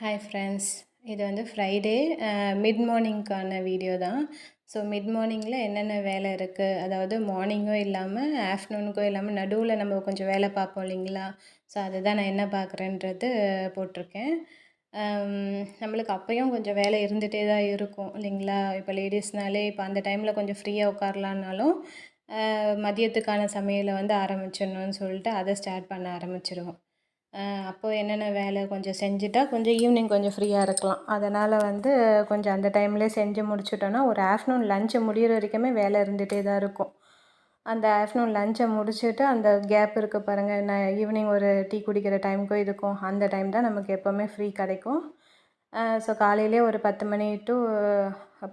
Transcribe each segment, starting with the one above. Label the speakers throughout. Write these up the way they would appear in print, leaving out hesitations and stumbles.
Speaker 1: Hi friends. இது வந்து Friday mid மார்னிங்க்கான video தான். ஸோ மிட் மார்னிங்கில் என்னென்ன வேலை இருக்குது, அதாவது மார்னிங்கும் இல்லாமல் ஆஃப்டர்நூனுக்கும் இல்லாமல் நடுவில் நம்ம கொஞ்சம் வேலை பார்ப்போம் இல்லைங்களா? ஸோ அதுதான் நான் என்ன பார்க்குறேன்றது போட்டிருக்கேன். நம்மளுக்கு அப்போயும் கொஞ்சம் வேலை இருந்துகிட்டே தான் இருக்கும் இல்லைங்களா? இப்போ லேடிஸ்னாலே இப்போ அந்த டைமில் கொஞ்சம் ஃப்ரீயாக உட்காரலான்னாலும் மதியத்துக்கான சமையலை வந்து ஆரம்பிச்சிடணும்னு சொல்லிட்டு அதை ஸ்டார்ட் பண்ண ஆரம்பிச்சிடுவோம். அப்போது என்னென்ன வேலை கொஞ்சம் செஞ்சுட்டா கொஞ்சம் ஈவினிங் கொஞ்சம் ஃப்ரீயாக இருக்கலாம். அதனால் வந்து கொஞ்சம் அந்த டைம்லேயே செஞ்சு முடிச்சுட்டோன்னா ஒரு ஆஃப்டர்நூன் லஞ்சு முடிகிற வரைக்குமே வேலை இருந்துகிட்டே தான் இருக்கும். அந்த ஆஃப்டர்நூன் லஞ்சை முடிச்சுட்டு அந்த கேப் இருக்குது பாருங்கள், நான் ஈவினிங் ஒரு டீ குடிக்கிற டைமுக்கும் இதுக்கும் அந்த டைம் தான் நமக்கு எப்போவுமே ஃப்ரீ கிடைக்கும். ஸோ காலையிலே ஒரு 10 மணி டு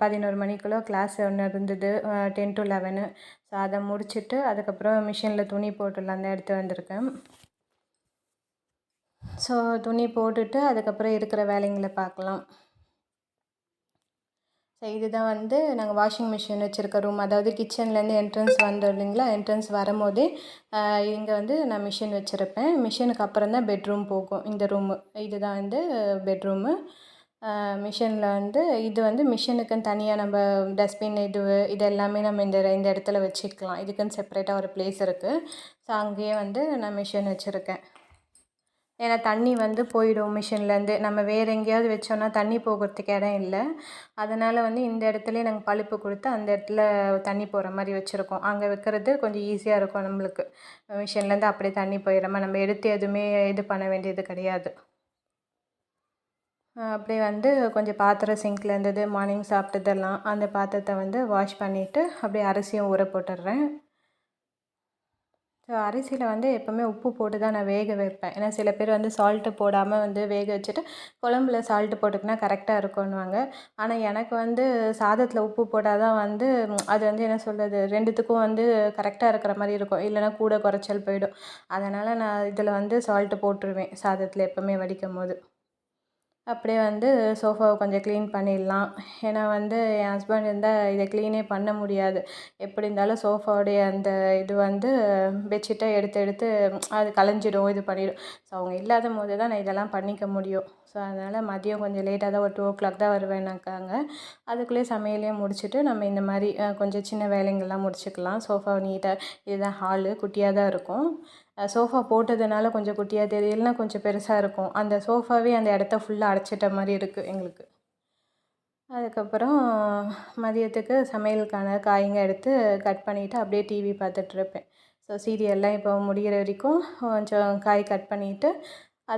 Speaker 1: 11 மணிக்குள்ளே கிளாஸ் ஒன்று இருந்தது, 10 to 11. ஸோ அதை முடிச்சுட்டு அதுக்கப்புறம் மிஷினில் துணி போட்டுடலாம் தான் எடுத்து வந்திருக்கேன். ஸோ துணி போட்டுட்டு அதுக்கப்புறம் இருக்கிற வேலைங்களை பார்க்கலாம். ஸோ இதுதான் வந்து நாங்கள் வாஷிங் மிஷின் வச்சுருக்க ரூம். அதாவது கிச்சன்லேருந்து என்ட்ரன்ஸ் வந்தோம் இல்லைங்களா, என்ட்ரன்ஸ் வரும்போதே இங்கே வந்து நான் மிஷின் வச்சுருப்பேன். மிஷினுக்கு அப்புறம் தான் பெட்ரூம் போகும் இந்த ரூமு. இதுதான் வந்து பெட்ரூமு. மிஷினில் வந்து இது வந்து மிஷினுக்குன்னு தனியாக நம்ம டஸ்ட்பின் இது எல்லாமே நம்ம இந்த இடத்துல வச்சுக்கலாம். இதுக்குன்னு செப்பரேட்டாக ஒரு ப்ளேஸ் இருக்குது. ஸோ அங்கேயே வந்து நான் மிஷின் வச்சுருக்கேன். ஏன்னா தண்ணி வந்து போயிடும் மிஷின்லேருந்து. நம்ம வேறு எங்கேயாவது வச்சோன்னா தண்ணி போகிறதுக்கு இடம் இல்லை. அதனால் வந்து இந்த இடத்துலையே நாங்கள் பழுப்பு கொடுத்து அந்த இடத்துல தண்ணி போகிற மாதிரி வச்சுருக்கோம். அங்கே வைக்கிறது கொஞ்சம் ஈஸியாக இருக்கும் நம்மளுக்கு. மிஷின்லேருந்து அப்படியே தண்ணி போயிடாமல் நம்ம எடுத்து எதுவுமே இது பண்ண வேண்டியது கிடையாது. அப்படியே வந்து கொஞ்சம் பாத்திரம் சிங்க்கில் இருந்தது, மார்னிங் சாப்பிட்டதெல்லாம் அந்த பாத்திரத்தை வந்து வாஷ் பண்ணிவிட்டு அப்படியே அரிசியும் ஊற போட்டுடுறேன். ஸோ அரிசியில் வந்து எப்போவுமே உப்பு போட்டு தான் நான் வேக வைப்பேன். ஏன்னா சில பேர் வந்து சால்ட்டு போடாமல் வந்து வேக வச்சுட்டு குழம்புல சால்ட்டு போட்டுக்கினா கரெக்டாக இருக்கும்னுவாங்க. ஆனால் எனக்கு வந்து சாதத்தில் உப்பு போட்டால் தான் வந்து அது வந்து என்ன சொல்கிறது, ரெண்டுத்துக்கும் வந்து கரெக்டாக இருக்கிற மாதிரி இருக்கும். இல்லைனா கூட குறைச்சல் போயிடும். அதனால் நான் இதில் வந்து சால்ட்டு போட்டுருவேன் சாதத்தில் எப்போவுமே வடிக்கும்போது. அப்படியே வந்து சோஃபாவை கொஞ்சம் க்ளீன் பண்ணிடலாம். ஏன்னா வந்து என் ஹஸ்பண்ட் இருந்தால் இதை க்ளீனே பண்ண முடியாது. எப்படி இருந்தாலும் சோஃபாவுடைய அந்த இது வந்து பெட்ஷீட்டை எடுத்து எடுத்து அது கலைஞ்சிடும், இது பண்ணிடும். ஸோ அவங்க இல்லாத போது தான் நான் இதெல்லாம் பண்ணிக்க முடியும். ஸோ அதனால் மதியம் கொஞ்சம் லேட்டாக தான் ஒரு 2 o'clock தான் வருவேன்னாக்காங்க. அதுக்குள்ளேயே சமையலையும் முடிச்சுட்டு நம்ம இந்த மாதிரி கொஞ்சம் சின்ன வேலைங்கள்லாம் முடிச்சுக்கலாம். சோஃபாவை நீட்டாக இதுதான் ஹாலு, குட்டியாக தான் இருக்கும். சோஃபா போட்டதுனால கொஞ்சம் குட்டியாக தெரியலனா கொஞ்சம் பெருசாக இருக்கும். அந்த சோஃபாவே அந்த இடத்த ஃபுல்லாக அடைச்சிட்ட மாதிரி இருக்குது எங்களுக்கு. அதுக்கப்புறம் மதியத்துக்கு சமையலுக்கான காய்ங்க எடுத்து கட் பண்ணிவிட்டு அப்படியே டிவி பார்த்துட்ருப்பேன். ஸோ சீரியல்லாம் இப்போ முடிகிற வரைக்கும் கொஞ்சம் காய் கட் பண்ணிவிட்டு